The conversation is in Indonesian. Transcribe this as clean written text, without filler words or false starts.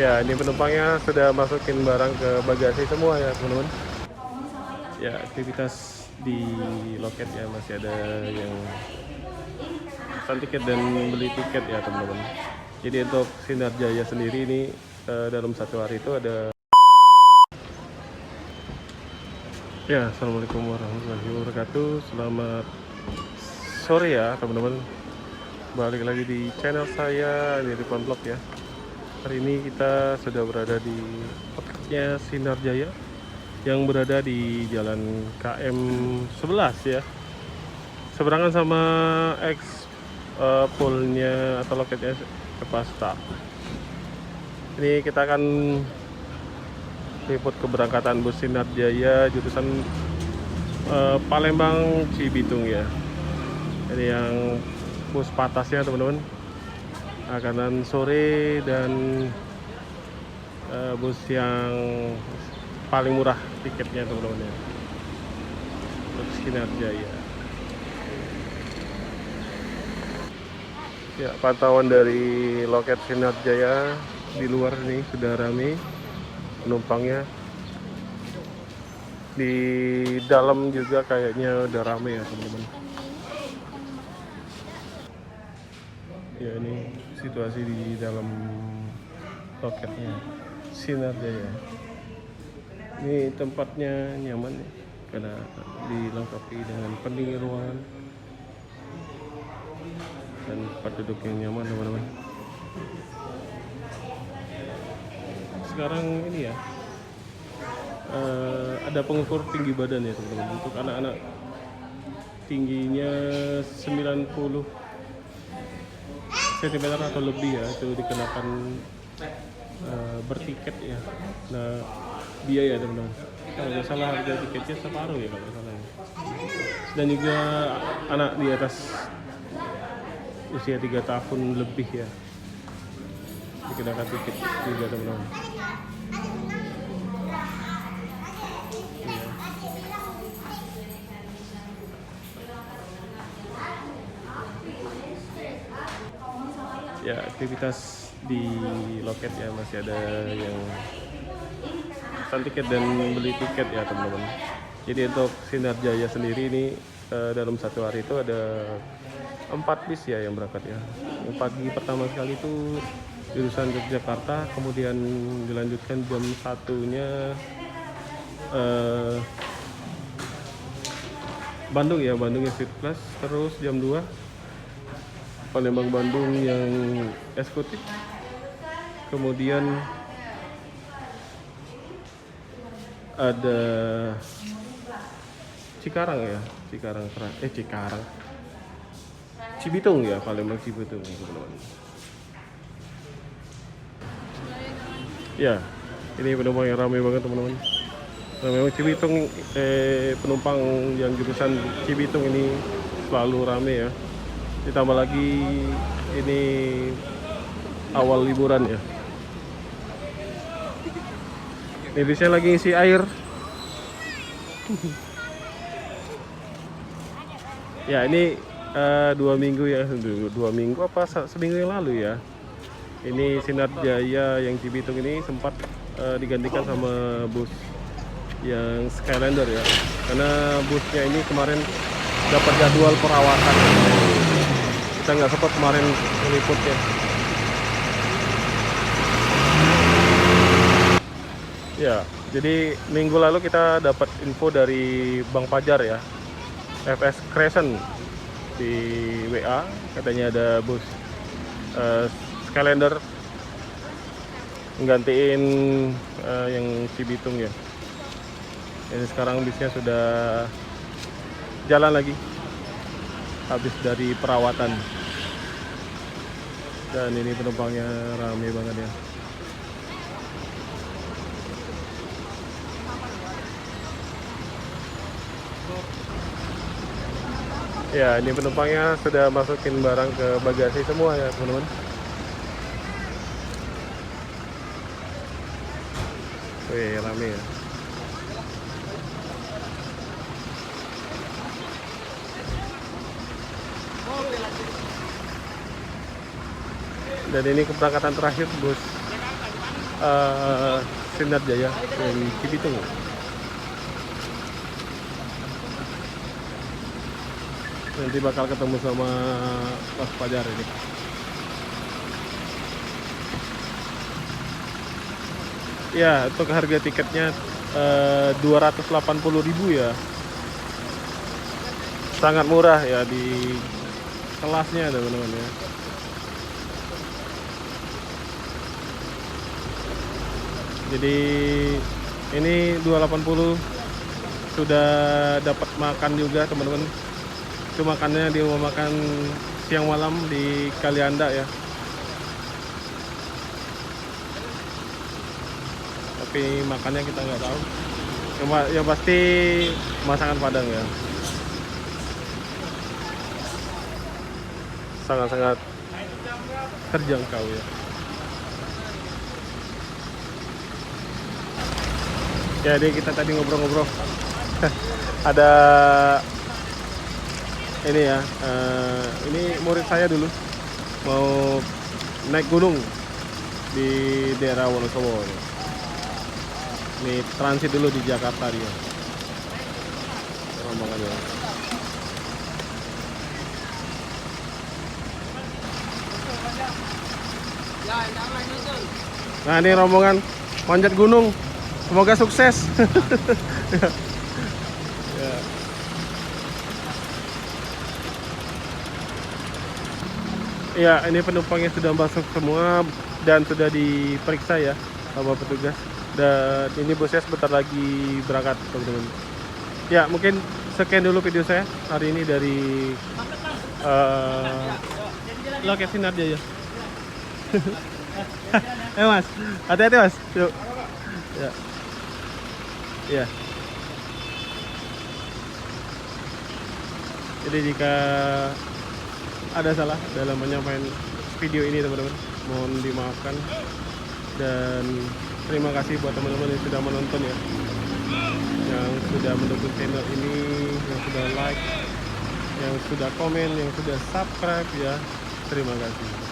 Ya, ini penumpangnya sudah masukin barang ke bagasi semua ya teman-teman. Ya, aktivitas di loket ya, masih ada yang pesan tiket dan beli tiket ya teman-teman. Jadi untuk Sinar Jaya sendiri ini dalam satu hari itu ada. Ya, assalamualaikum warahmatullahi wabarakatuh. Selamat sore ya teman-teman. Balik lagi di channel saya, ini Rifan Vlog ya. Hari ini kita sudah berada di loketnya Sinar Jaya yang berada di Jalan KM 11 ya. Seberangan sama poolnya atau loketnya Epasta. Ini kita akan liput keberangkatan bus Sinar Jaya jurusan Palembang Cibitung ya. Ini yang bus patasnya teman-teman, kanan sore, dan bus yang paling murah tiketnya teman-teman ya, bus Sinar Jaya. Ya, pantauan dari loket Sinar Jaya di luar nih sudah ramai penumpangnya. Di dalam juga kayaknya udah ramai ya teman-teman. Ya, ini situasi di dalam loketnya Sinar Jaya. Ini tempatnya nyaman ya, karena dilengkapi dengan pendingin ruangan dan tempat duduk yang nyaman teman-teman. Sekarang ini ya, ada pengukur tinggi badan ya teman-teman. Untuk anak-anak tingginya 90 cm atau lebih ya, itu dikenakan bertiket ya. Nah, biaya teman-teman, kalau nggak salah harga tiketnya separuh ya kalau nggak salah ya. Dan juga anak di atas usia 3 tahun lebih ya dikenakan tiket juga teman-teman. Ya, aktivitas di loket ya, masih ada yang pesan tiket dan beli tiket ya teman-teman. Jadi untuk Sinar Jaya sendiri ini dalam satu hari itu ada 4 bis ya yang berangkat ya. Yang pagi pertama sekali itu jurusan Yogyakarta, kemudian dilanjutkan jam 1-nya Bandung ya, Bandungnya Street Class, terus jam 2 Palembang Bandung yang eksekutif, kemudian ada Cikarang ya, Cikarang Cibitung ya, Palembang Cibitung teman-teman. Ya, ini penumpang yang ramai banget teman-teman. Nah, memang Cibitung penumpang yang jurusan Cibitung ini selalu ramai ya. Ditambah lagi ini awal liburan ya. Ini bisnya lagi ngisi air. Ya, ini 2 minggu ya, 2 minggu apa seminggu yang lalu ya. Ini Sinar Jaya yang Cibitung ini sempat digantikan sama bus yang Skylander ya. Karena busnya ini kemarin dapat jadwal perawatan. Kita nggak sempat kemarin meliput ya. Ya, jadi minggu lalu kita dapat info dari Bang Fajar ya, FS Crescent di WA, katanya ada bus Skylander menggantiin yang Cibitung ya. Ini sekarang bisnya sudah jalan lagi habis dari perawatan, dan ini penumpangnya ramai banget ya. Ya, ini penumpangnya sudah masukin barang ke bagasi semua ya teman-teman. Wih, rame ya. Dan ini keberangkatan terakhir bus Sinar Jaya dari Cibitung. Nanti bakal ketemu sama Mas Fajar ini. Ya, untuk harga tiketnya 280.000 ya. Sangat murah ya di kelasnya teman-teman ya. Jadi ini 280 sudah dapat makan juga teman-teman. Itu makannya di rumah makan siang malam di Kalianda ya. Tapi makannya kita nggak tahu. Yang pasti masakan Padang ya. Sangat-sangat terjangkau ya. Jadi kita tadi ngobrol-ngobrol. Ada ini ya, ini murid saya dulu mau naik gunung di daerah Wonosobo. Ini transit dulu di Jakarta dia. Rombongannya. Nah ini rombongan manjat gunung. Semoga sukses. Ya. Ya, ini penumpangnya sudah masuk semua dan sudah diperiksa ya sama petugas. Dan ini busnya sebentar lagi berangkat teman-teman. Ya, mungkin sekian dulu video saya hari ini dari Loket Sinar Jaya. Mas, hati-hati mas. Yuk. Ya. Ya. Jadi jika ada salah dalam menyampaikan video ini teman-teman, mohon dimaafkan. Dan terima kasih buat teman-teman yang sudah menonton ya, yang sudah mendukung channel ini, yang sudah like, yang sudah komen, yang sudah subscribe ya. Terima kasih.